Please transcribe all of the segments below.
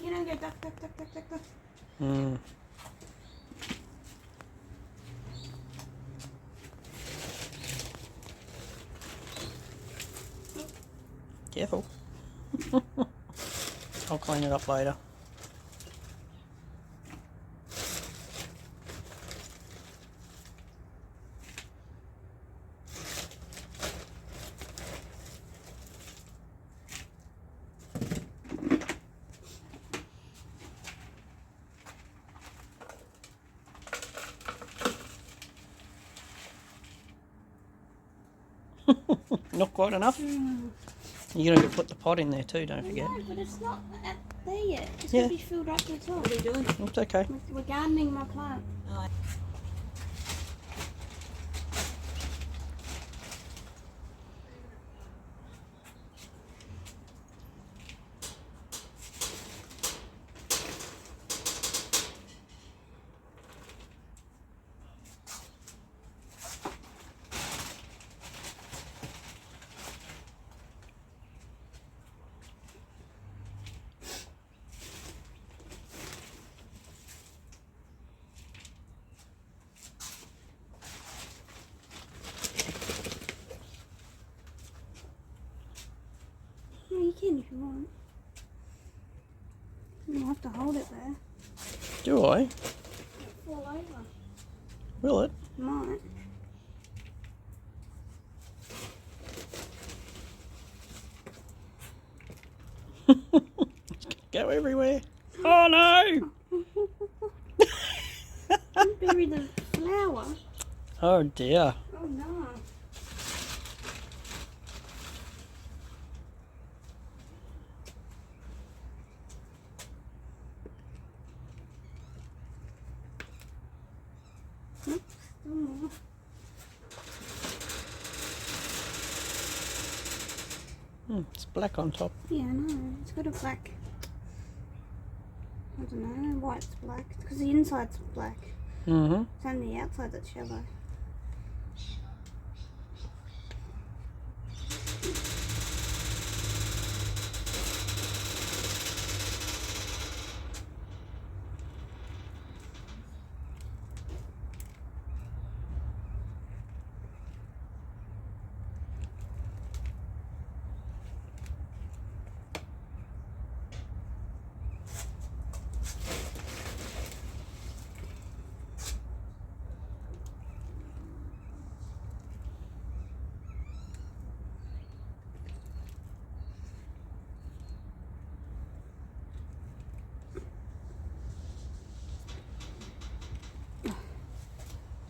we can go duck. Careful. I'll clean it up later. Not quite enough. You're going to put the pot in there too, don't forget. No, but it's not there yet. It's Yeah. going to be filled up to the top. What are you doing? It's okay. We're gardening my plant. Oh, No, you can if you want. You don't have to hold it there. Do I? Fall over. Will it? Might. Go everywhere. Oh no! Don't bury the flower. Oh dear. Oh no. Nope, still more. It's black on top. Yeah, I know. It's got a black. I don't know why it's black. Because the inside's black. Mm-hmm. It's only the outside that's yellow.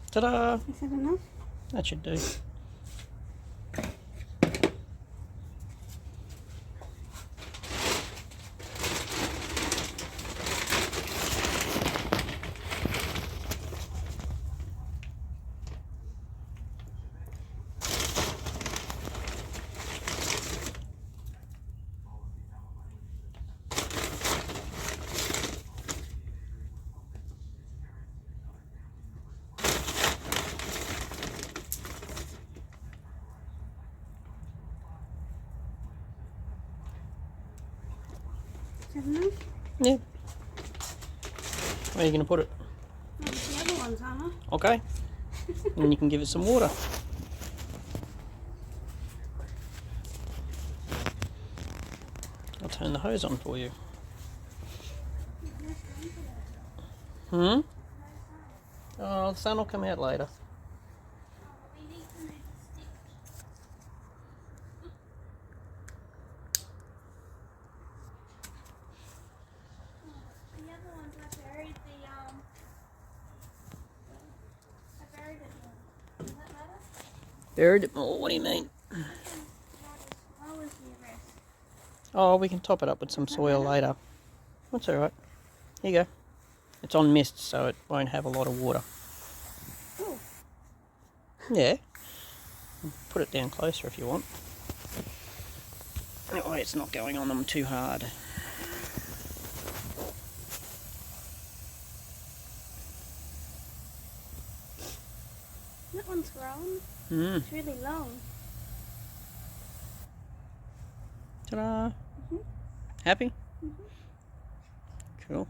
Ta-da! Is that enough? That should do. Is that enough? Yeah. Where are you going to put it? Oh, the other ones, aren't I? Okay. And you can give it some water. I'll turn the hose on for you. Hmm? Oh, the sun will come out later. The other ones I buried I buried it more. Does that matter? Buried it more. What do you mean? How was the rest? Oh, we can top it up with some soil later. That's alright. Here you go. It's on mist, so it won't have a lot of water. Oh. Yeah. Put it down closer if you want. That way it's not going on them too hard. That one's grown. Mm. It's really long. Ta-da! Mhm. Happy? Mhm. Cool.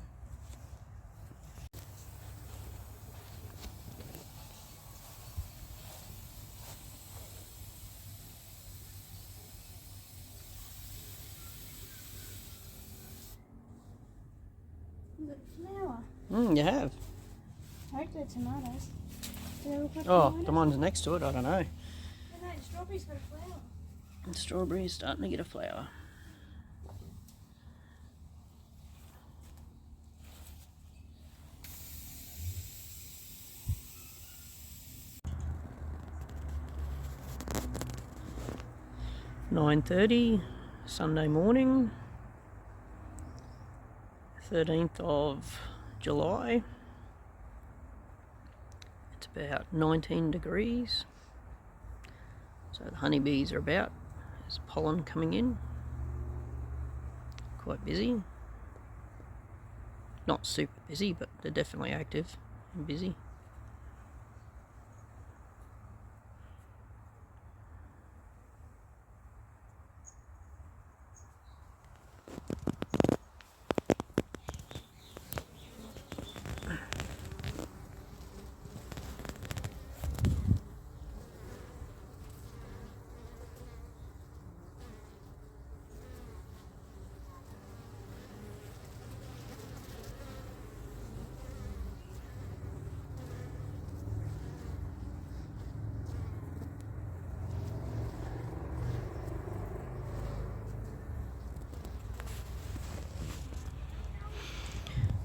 Look, flower. You have. I hope they're tomatoes. Do they look like Oh, tomatoes? the one's next to it, I don't know. No, the strawberry's got a flower. The strawberry's starting to get a flower. (9:30) Sunday morning, 13th of July. It's about 19 degrees. So the honeybees are about. There's pollen coming in. Quite busy. Not super busy, but they're definitely active and busy.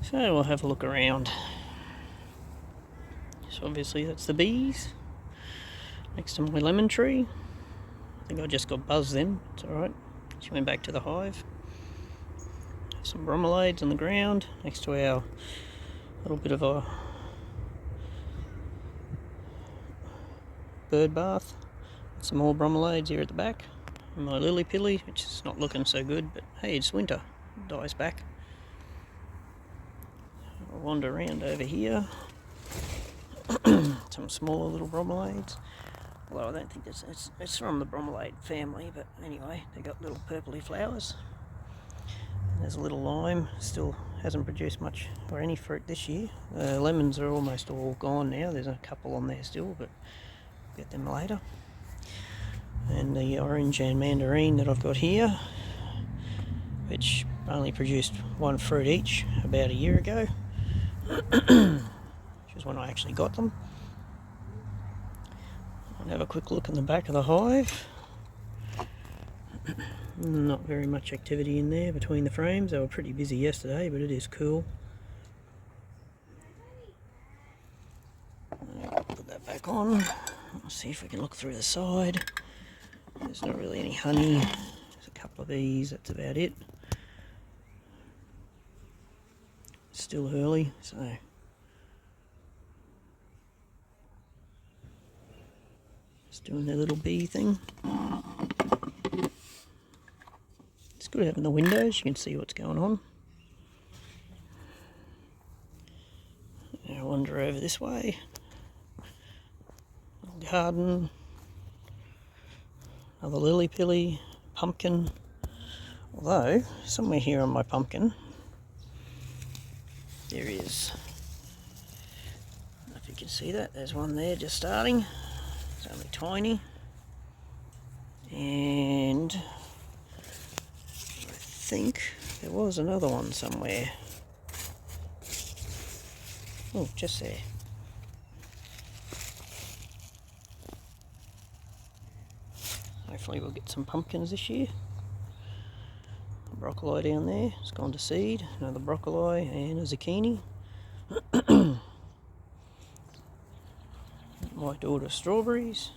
So we'll have a look around. So obviously that's the bees. Next to my lemon tree. I think I just got buzzed then. It's alright. She went back to the hive. Some bromeliads on the ground next to our little bit of a bird bath. Some more bromeliads here at the back. And my lily pilly, which is not looking so good, but hey, it's winter. It dies back. I'll wander around over here. Some smaller little bromeliads. Although I don't think it's from the bromeliad family, but anyway, they got little purpley flowers. And there's a little lime, still hasn't produced much or any fruit this year. Lemons are almost all gone now. There's a couple on there still, but we'll get them later. And the orange and mandarin that I've got here, which only produced one fruit each about a year ago, which was when I actually got them. I'll have a quick look in the back of the hive. Not very much activity in there between the frames. They were pretty busy yesterday, but it is cool. Put that back on. Let's see if we can look through the side. There's not really any honey. There's a couple of bees, that's about it. It's still early, so just doing their little bee thing. It's good having the windows, you can see what's going on. Now wander over this way. Little garden. Another lily pilly, pumpkin. Although, somewhere here on my pumpkin, there is, I don't know if you can see that, there's one there just starting. It's only tiny. And I think there was another one somewhere. Oh, just there. Hopefully we'll get some pumpkins this year. Broccoli down there, it's gone to seed. Another broccoli and a zucchini. My daughter's strawberries.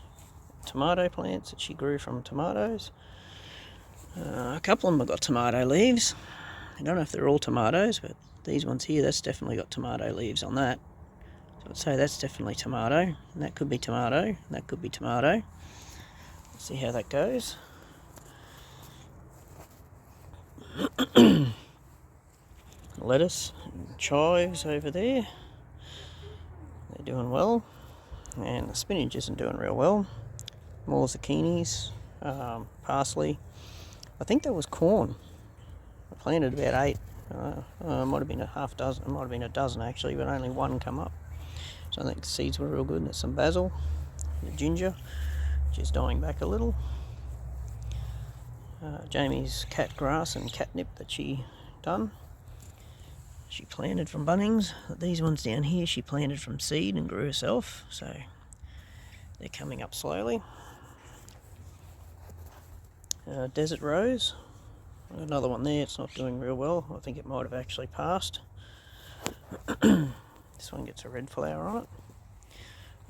Tomato plants that she grew from tomatoes. A couple of them have got tomato leaves. I don't know if they're all tomatoes, but these ones here, that's definitely got tomato leaves on that. So I'd say that's definitely tomato. And that could be tomato. And that could be tomato. Let's see how that goes. Lettuce and chives over there. They're doing well. And the spinach isn't doing real well. More zucchinis, parsley. I think that was corn. I planted about Might have been a half dozen, it might have been a dozen actually, but only one come up. So I think the seeds were real good. And there's some basil, the ginger, which is dying back a little. Jamie's cat grass and catnip that she done. She planted from Bunnings. These ones down here she planted from seed and grew herself, so they're coming up slowly. Desert rose. Another one there, it's not doing real well. I think it might have actually passed. This one gets a red flower on it.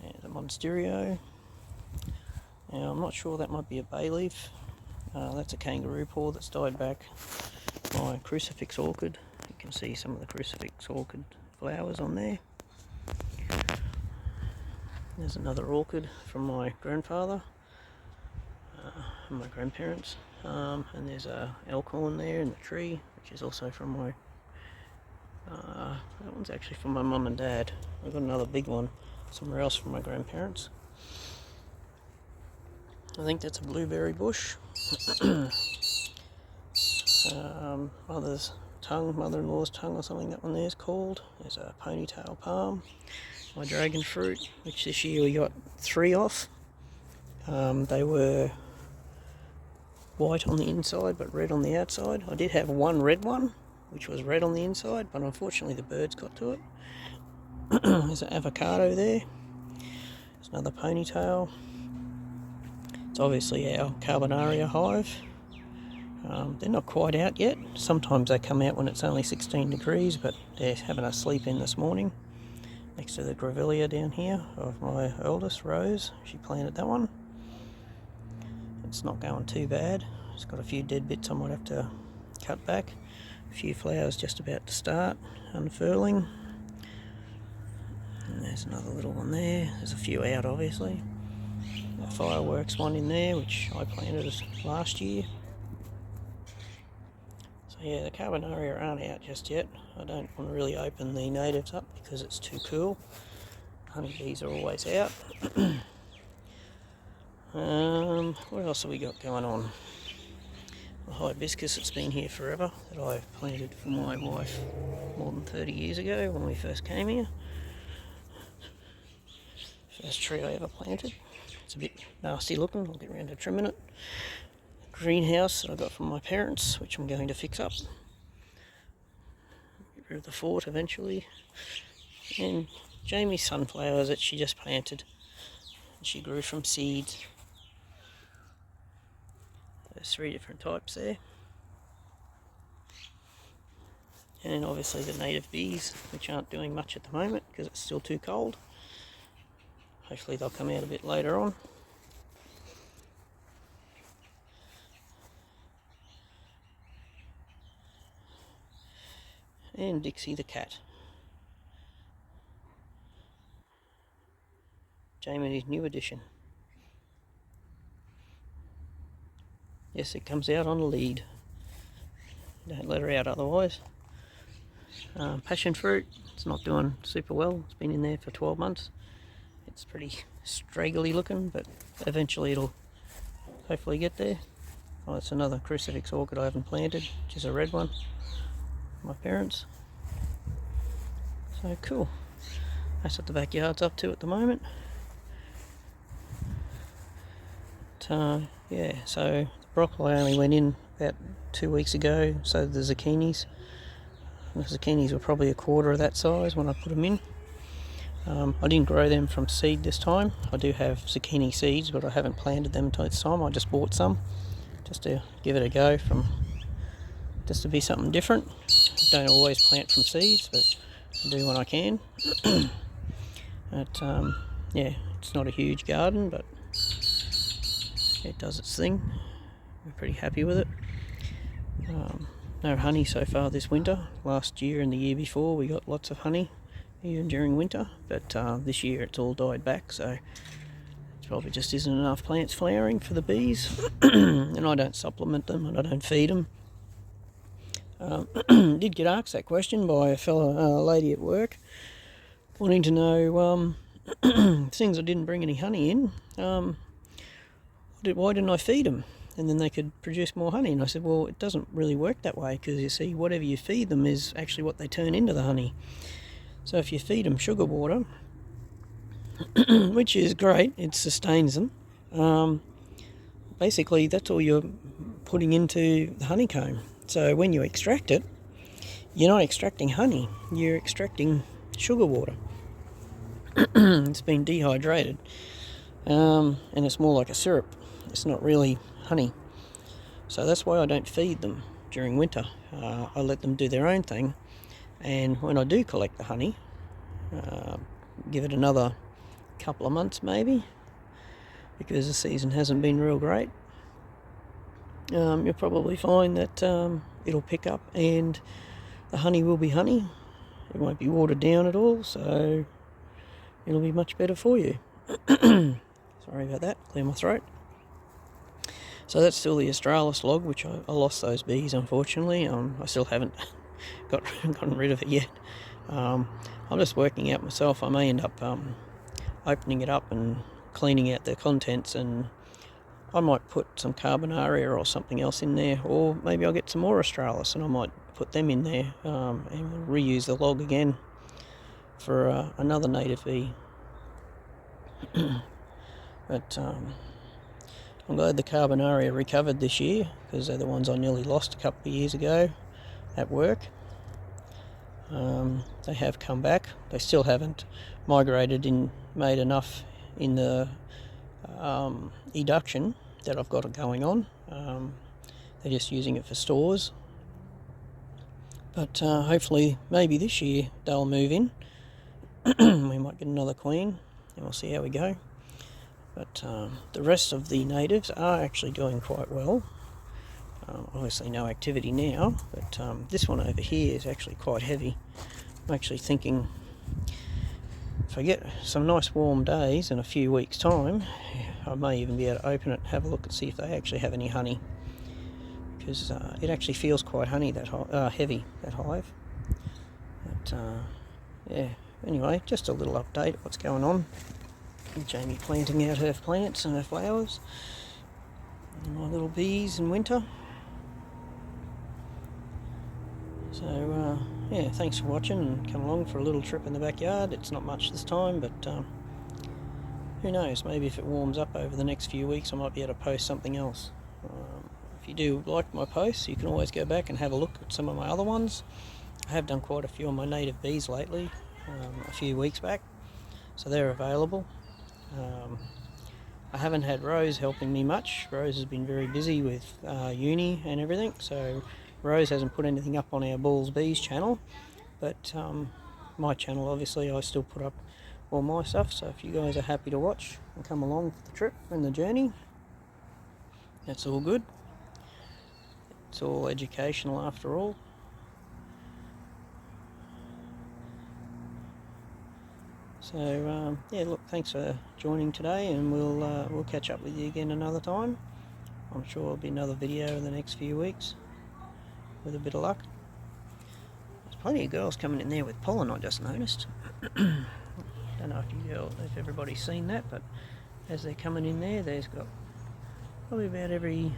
And the Monsterio. Now I'm not sure, that might be a bay leaf. That's a kangaroo paw that's died back. My crucifix orchid. You can see some of the crucifix orchid flowers on there. There's another orchid from my grandfather and my grandparents. And there's a elkhorn there in the tree, which is also from my... that one's actually from my mum and dad. I've got another big one somewhere else from my grandparents. I think that's a blueberry bush. Mother-in-law's tongue or something that one there's called. There's a ponytail palm. My dragon fruit, which this year we got 3 off. They were white on the inside but red on the outside. I did have one red one, which was red on the inside, but unfortunately the birds got to it. There's an avocado there. There's another ponytail. It's obviously our Carbonaria hive. They're not quite out yet. Sometimes they come out when it's only 16 degrees, but they're having a sleep in this morning. Next to the Grevillea down here of my eldest, Rose. She planted that one. It's not going too bad. It's got a few dead bits I might have to cut back. A few flowers just about to start unfurling. And there's another little one there. There's a few out obviously. A fireworks one in there, which I planted last year. So yeah, the Carbonaria aren't out just yet. I don't want to really open the natives up because it's too cool. Honeybees are always out. What else have we got going on? The hibiscus that's been here forever, that I planted for my wife more than 30 years ago when we first came here. First tree I ever planted. It's a bit nasty looking, I'll get around to trimming it. Greenhouse that I got from my parents, which I'm going to fix up. Get rid of the fort eventually. And Jamie's sunflowers that she just planted. She grew from seeds. There's 3 different types there. And obviously the native bees, which aren't doing much at the moment because it's still too cold. Hopefully they'll come out a bit later on. And Dixie the cat. Jamie's new addition. Yes, it comes out on a lead. Don't let her out otherwise. Passion fruit, it's not doing super well. It's been in there for 12 months. It's pretty straggly looking, but eventually it'll hopefully get there. Oh, it's another crucifix orchid I haven't planted, which is a red one. My parents. So cool. That's what the backyard's up to at the moment. Yeah, so the broccoli only went in about 2 weeks ago, so the zucchinis. The zucchinis were probably a quarter of that size when I put them in. I didn't grow them from seed this time. I do have zucchini seeds, but I haven't planted them until this time. I just bought some, just to give it a go, just to be something different. I don't always plant from seeds, but I do when I can. Yeah, it's not a huge garden, but it does its thing. We're pretty happy with it. No honey so far this winter. Last year and the year before we got lots of honey even during winter, but this year it's all died back, so it probably just isn't enough plants flowering for the bees. And I don't supplement them and I don't feed them. Did get asked that question by a fellow lady at work, wanting to know things I didn't bring any honey in. Why didn't I feed them? and then they could produce more honey. And I said, well, it doesn't really work that way, because you see, whatever you feed them is actually what they turn into the honey. So if you feed them sugar water, which is great, it sustains them, basically that's all you're putting into the honeycomb. So when you extract it, you're not extracting honey, you're extracting sugar water. It's been dehydrated, and it's more like a syrup. It's not really honey. So that's why I don't feed them during winter. I let them do their own thing, and when I do collect the honey, give it another couple of months maybe, because the season hasn't been real great. You'll probably find that it'll pick up and the honey will be honey. It won't be watered down at all, so it'll be much better for you. Sorry about that, clear my throat. So that's still the Australis log, which I lost those bees, unfortunately. I still haven't gotten rid of it yet. I'm just working out myself. I may end up opening it up and cleaning out the contents, and I might put some Carbonaria or something else in there, or maybe I'll get some more Australis and I might put them in there, and reuse the log again for another native bee. But I'm glad the Carbonaria recovered this year, because they're the ones I nearly lost a couple of years ago at work. They have come back. They still haven't made enough in the eduction that I've got going on. They're just using it for stores. But hopefully, maybe this year they'll move in. We might get another queen, and we'll see how we go. But the rest of the natives are actually doing quite well. Obviously no activity now, but this one over here is actually quite heavy. I'm actually thinking, if I get some nice warm days in a few weeks' time, I may even be able to open it and have a look and see if they actually have any honey, because it actually feels quite heavy, that hive. But yeah, anyway, just a little update of what's going on. Jamie planting out her plants and her flowers, and my little bees in winter. So yeah, thanks for watching and come along for a little trip in the backyard. It's not much this time, but who knows, maybe if it warms up over the next few weeks I might be able to post something else. If you do like my posts, you can always go back and have a look at some of my other ones. I have done quite a few on my native bees lately, a few weeks back, so they're available. I haven't had Rose helping me much. Rose has been very busy with uni and everything, so Rose hasn't put anything up on our Balls Bees channel, but my channel, obviously, I still put up all my stuff, so if you guys are happy to watch and come along for the trip and the journey, that's all good. It's all educational after all. So yeah, look, thanks for joining today, and we'll catch up with you again another time. I'm sure there'll be another video in the next few weeks, with a bit of luck. There's plenty of girls coming in there with pollen, I just noticed. Don't know if everybody's seen that, but as they're coming in there, there's got probably about every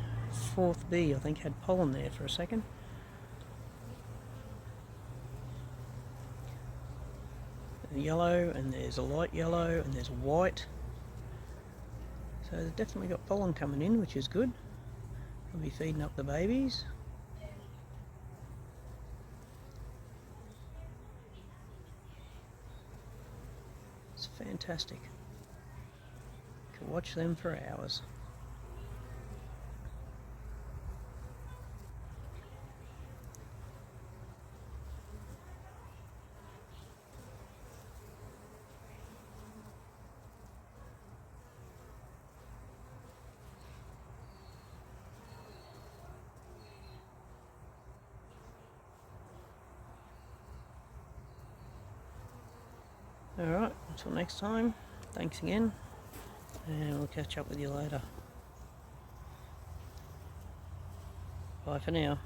fourth bee, I think, had pollen there for a second. Yellow, and there's a light yellow, and there's white. So they've definitely got pollen coming in, which is good. I'll be feeding up the babies. It's fantastic. You can watch them for hours. Alright, until next time, thanks again, and we'll catch up with you later. Bye for now.